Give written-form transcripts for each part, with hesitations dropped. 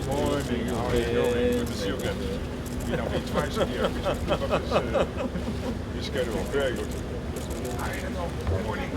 Morning, how are you doing? Good to see you again. We now meet twice a year. We should keep up this schedule. Very good. I don't know. Good morning.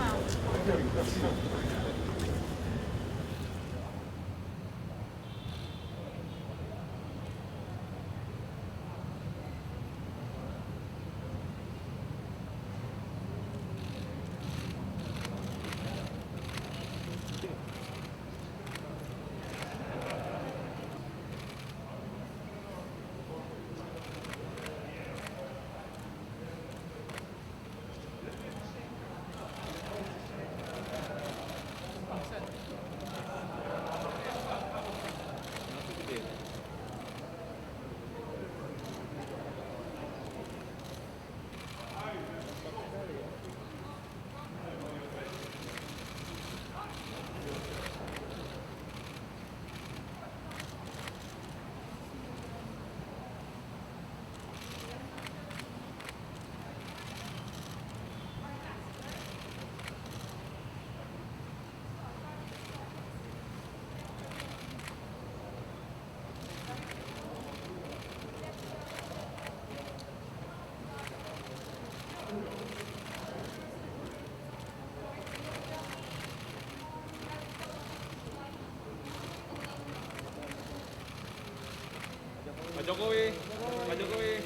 Pak Jokowi, Pak Jokowi.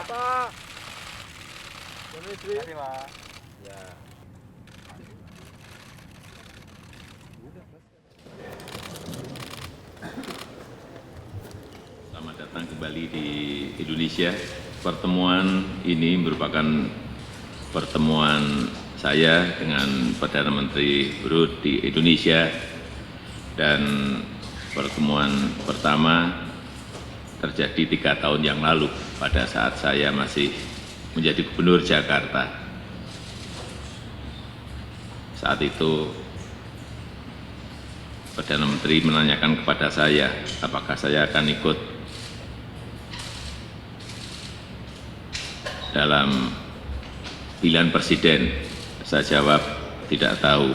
Pak. Terima kasih, Pak. Ya. Selamat datang kembali di Indonesia. Pertemuan ini merupakan pertemuan saya dengan Perdana Menteri Brunei di Indonesia dan pertemuan pertama terjadi 3 tahun yang lalu pada saat saya masih menjadi Gubernur Jakarta. Saat itu Perdana Menteri menanyakan kepada saya apakah saya akan ikut dalam pilihan presiden. Saya jawab tidak tahu.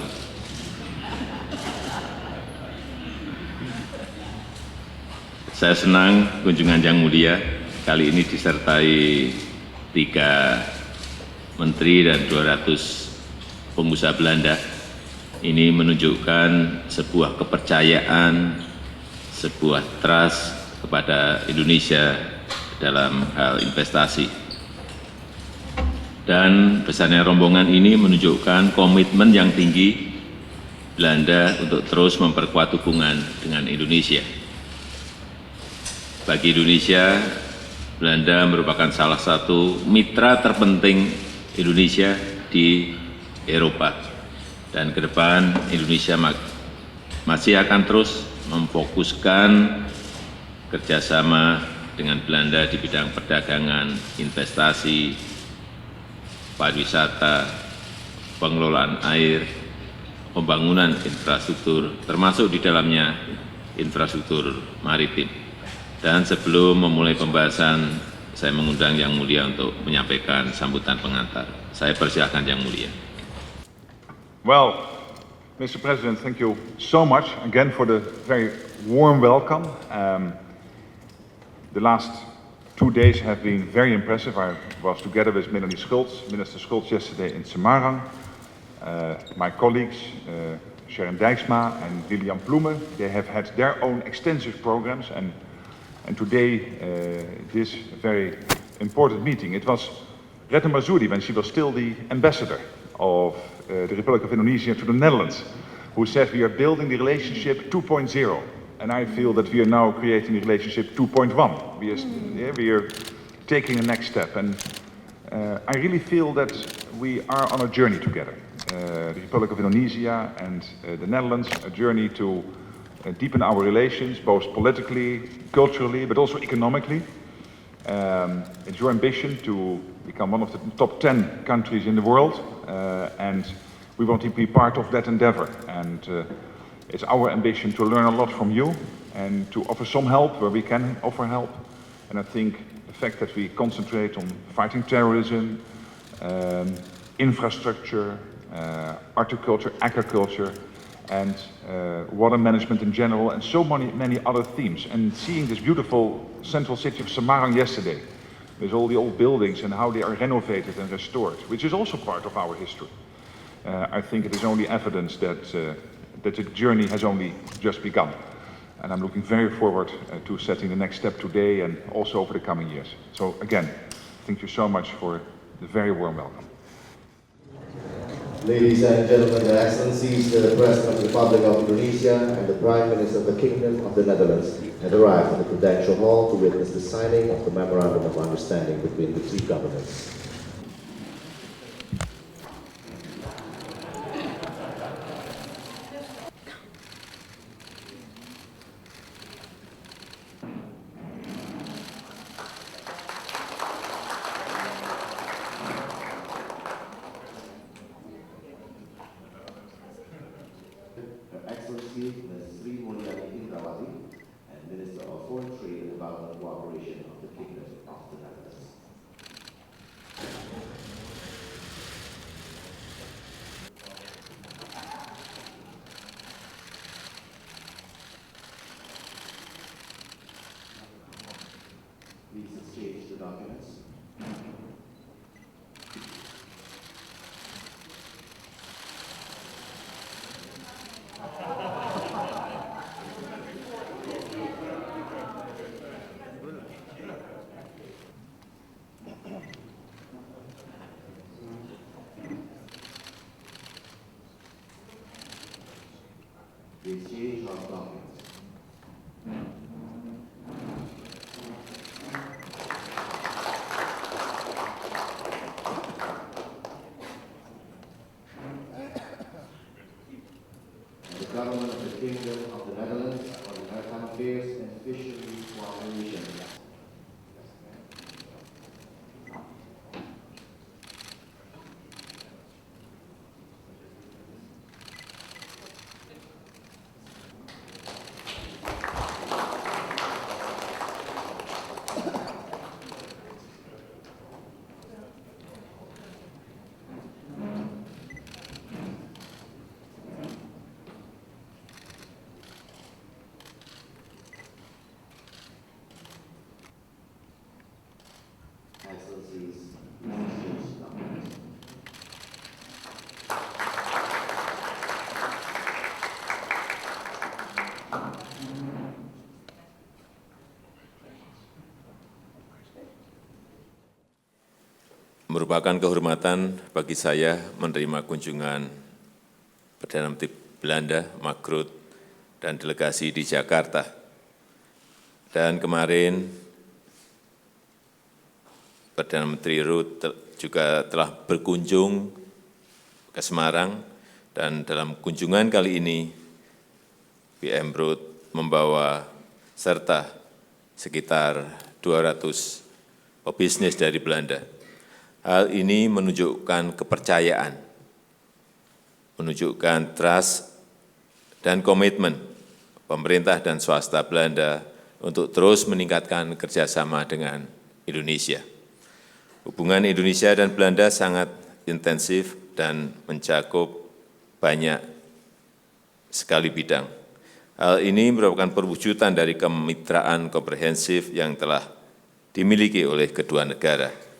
Saya senang kunjungan Yang Mulia kali ini disertai 3 menteri dan 200 pengusaha Belanda. Ini menunjukkan sebuah kepercayaan, sebuah trust kepada Indonesia dalam hal investasi. Dan besarnya rombongan ini menunjukkan komitmen yang tinggi Belanda untuk terus memperkuat hubungan dengan Indonesia. Bagi Indonesia, Belanda merupakan salah satu mitra terpenting Indonesia di Eropa. Dan ke depan Indonesia masih akan terus memfokuskan kerjasama dengan Belanda di bidang perdagangan, investasi, pariwisata, pengelolaan air, pembangunan infrastruktur, termasuk di dalamnya infrastruktur maritim. Dan sebelum memulai pembahasan, saya mengundang Yang Mulia untuk menyampaikan sambutan pengantar. Saya persilahkan Yang Mulia. Well, Mr. President, thank you so much again for the very warm welcome. The last 2 days have been very impressive. I was together with Minister Schultz yesterday in Semarang. My colleagues, Sharon Dijksma and Lilian Ploemen, they have had their own extensive programs, and today this very important meeting. It was Retno Marsudi, when she was still the ambassador of the Republic of Indonesia to the Netherlands, who said we are building the relationship 2.0. And I feel that we are now creating the relationship 2.1. We are taking the next step. And I really feel that we are on a journey together. The Republic of Indonesia and the Netherlands, a journey to deepen our relations, both politically, culturally, but also economically. It's your ambition to become one of the top 10 countries in the world, and we want to be part of that endeavor. And it's our ambition to learn a lot from you and to offer some help where we can offer help. And I think the fact that we concentrate on fighting terrorism, infrastructure, horticulture, agriculture, and water management in general, and so many other themes. And seeing this beautiful central city of Semarang yesterday, with all the old buildings and how they are renovated and restored, which is also part of our history. I think it is only evidence that the journey has only just begun. And I'm looking very forward to setting the next step today and also over the coming years. So again, thank you so much for the very warm welcome. Ladies and gentlemen, Your Excellencies, the President of the Republic of Indonesia and the Prime Minister of the Kingdom of the Netherlands have arrived at the Prudential Hall to witness the signing of the Memorandum of Understanding between the three governments. Her Excellency Ms. Sri Mulyani Indrawati and Minister of Foreign Trade and Development Cooperation of the Kingdom of the Netherlands. Please exchange the documents. The exchange of documents. The government of the Kingdom of the Netherlands for the Maritime Affairs and Fisheries Cooperation. Excellencies, exchange documents. Merupakan kehormatan bagi saya menerima kunjungan Perdana Menteri Belanda, Mark Rutte, dan delegasi di Jakarta. Dan kemarin Perdana Menteri Rutte juga telah berkunjung ke Semarang, dan dalam kunjungan kali ini PM Rutte membawa serta sekitar 200 pebisnis dari Belanda. Hal ini menunjukkan kepercayaan, menunjukkan trust dan komitmen pemerintah dan swasta Belanda untuk terus meningkatkan kerjasama dengan Indonesia. Hubungan Indonesia dan Belanda sangat intensif dan mencakup banyak sekali bidang. Hal ini merupakan perwujudan dari kemitraan komprehensif yang telah dimiliki oleh kedua negara.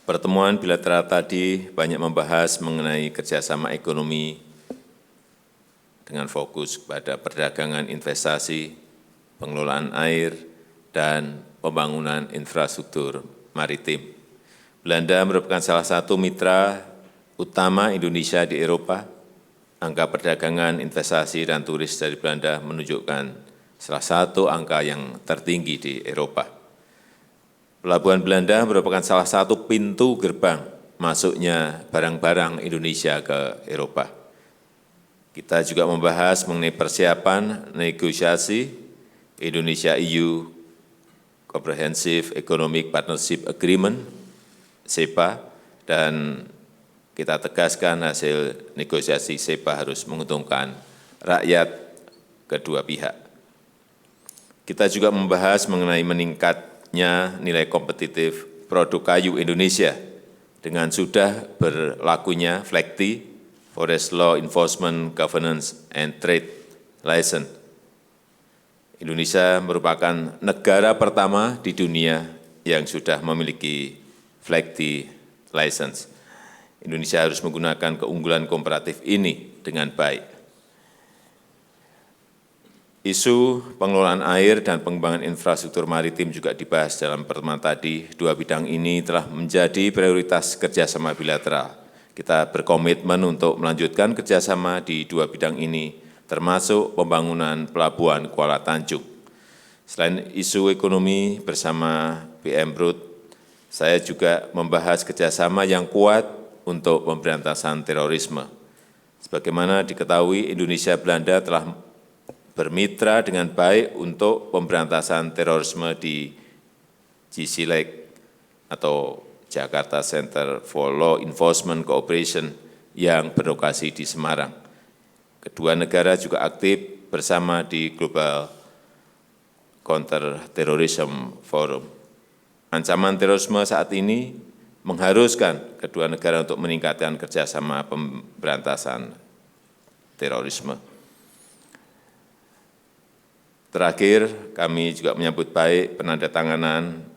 Pertemuan bilateral tadi banyak membahas mengenai kerjasama ekonomi dengan fokus pada perdagangan investasi, pengelolaan air, dan pembangunan infrastruktur maritim. Belanda merupakan salah satu mitra utama Indonesia di Eropa. Angka perdagangan, investasi, dan turis dari Belanda menunjukkan salah satu angka yang tertinggi di Eropa. Pelabuhan Belanda merupakan salah satu pintu gerbang masuknya barang-barang Indonesia ke Eropa. Kita juga membahas mengenai persiapan negosiasi Indonesia-EU Comprehensive Economic Partnership Agreement, CEPA, dan kita tegaskan hasil negosiasi CEPA harus menguntungkan rakyat kedua pihak. Kita juga membahas mengenai meningkatnya nilai kompetitif produk kayu Indonesia dengan sudah berlakunya FLEGT, Forest Law Enforcement Governance and Trade License. Indonesia merupakan negara pertama di dunia yang sudah memiliki FLEGT License. Indonesia harus menggunakan keunggulan komparatif ini dengan baik. Isu pengelolaan air dan pengembangan infrastruktur maritim juga dibahas dalam pertemuan tadi. Dua bidang ini telah menjadi prioritas kerjasama bilateral. Kita berkomitmen untuk melanjutkan kerjasama di dua bidang ini, termasuk pembangunan pelabuhan Kuala Tanjung. Selain isu ekonomi bersama PM Brut, saya juga membahas kerjasama yang kuat untuk pemberantasan terorisme. Sebagaimana diketahui, Indonesia Belanda telah bermitra dengan baik untuk pemberantasan terorisme di JCLEC atau Jakarta Center for Law Enforcement Cooperation yang berlokasi di Semarang. Kedua negara juga aktif bersama di Global Counter Terrorism Forum. Ancaman terorisme saat ini mengharuskan kedua negara untuk meningkatkan kerjasama pemberantasan terorisme. Terakhir, kami juga menyambut baik penandatanganan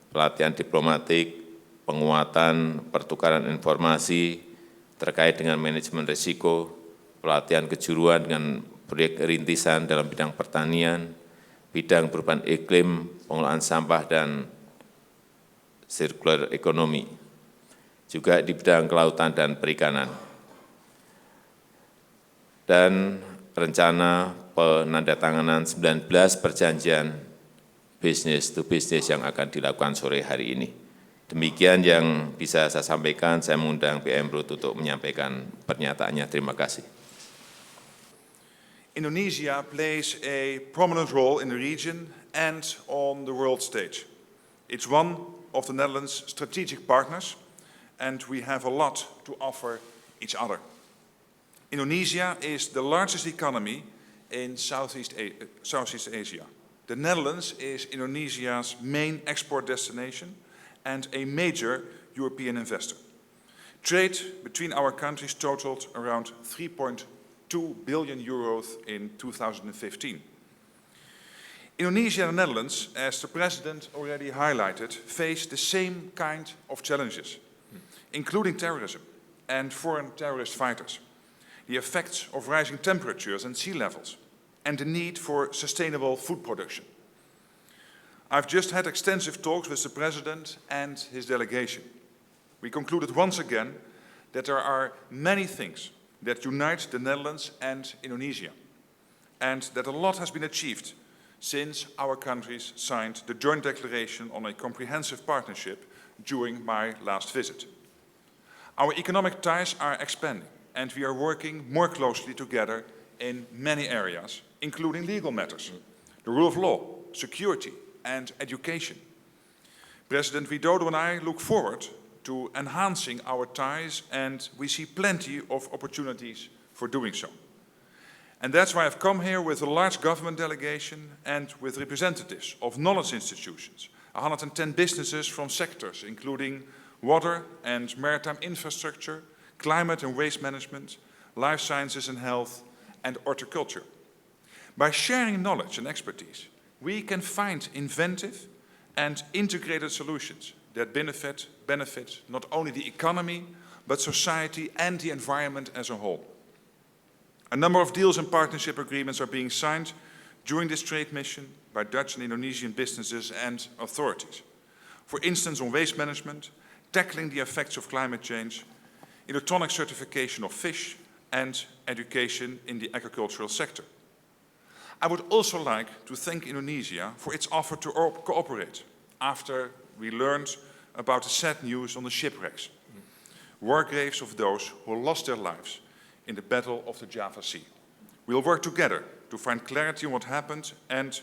pelatihan diplomatik, penguatan pertukaran informasi terkait dengan manajemen risiko, pelatihan kejuruan dengan proyek rintisan dalam bidang pertanian, bidang perubahan iklim, pengelolaan sampah, dan circular economy, juga di bidang kelautan dan perikanan. Dan rencana penandatanganan 19 perjanjian business to business yang akan dilakukan sore hari ini. Demikian yang bisa saya sampaikan. Saya mengundang PM Brut untuk menyampaikan pernyataannya. Terima kasih. Indonesia plays a prominent role in the region and on the world stage. It's one of the Netherlands' strategic partners, and we have a lot to offer each other. Indonesia is the largest economy in Southeast Asia. The Netherlands is Indonesia's main export destination and a major European investor. Trade between our countries totaled around 3.2 billion euros in 2015. Indonesia and the Netherlands, as the President already highlighted, face the same kind of challenges, including terrorism and foreign terrorist fighters, the effects of rising temperatures and sea levels, and the need for sustainable food production. I've just had extensive talks with the President and his delegation. We concluded once again that there are many things that unite the Netherlands and Indonesia, and that a lot has been achieved since our countries signed the joint declaration on a comprehensive partnership during my last visit. Our economic ties are expanding, and we are working more closely together in many areas, including legal matters, the rule of law, security, and education. President Widodo and I look forward to enhancing our ties, and we see plenty of opportunities for doing so. And that's why I've come here with a large government delegation and with representatives of knowledge institutions, 110 businesses from sectors including water and maritime infrastructure, climate and waste management, life sciences and health, and horticulture. By sharing knowledge and expertise, we can find inventive and integrated solutions that benefit benefit not only the economy, but society and the environment as a whole. A number of deals and partnership agreements are being signed during this trade mission by Dutch and Indonesian businesses and authorities. For instance, on waste management, tackling the effects of climate change, electronic certification of fish, and education in the agricultural sector. I would also like to thank Indonesia for its offer to cooperate after we learned about the sad news on the shipwrecks, war graves of those who lost their lives in the Battle of the Java Sea. We will work together to find clarity on what happened, and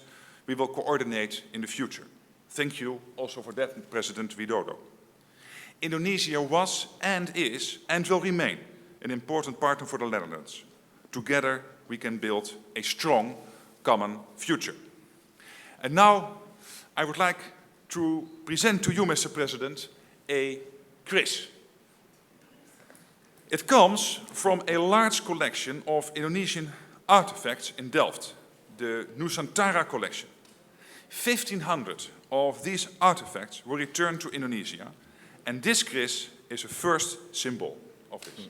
we will coordinate in the future. Thank you also for that, President Widodo. Indonesia was and is and will remain an important partner for the Netherlands. Together we can build a strong common future. And now I would like to present to you, Mr. President, a quiz. It comes from a large collection of Indonesian artifacts in Delft, the Nusantara collection. 1,500 of these artifacts were returned to Indonesia, and this quiz is a first symbol of this.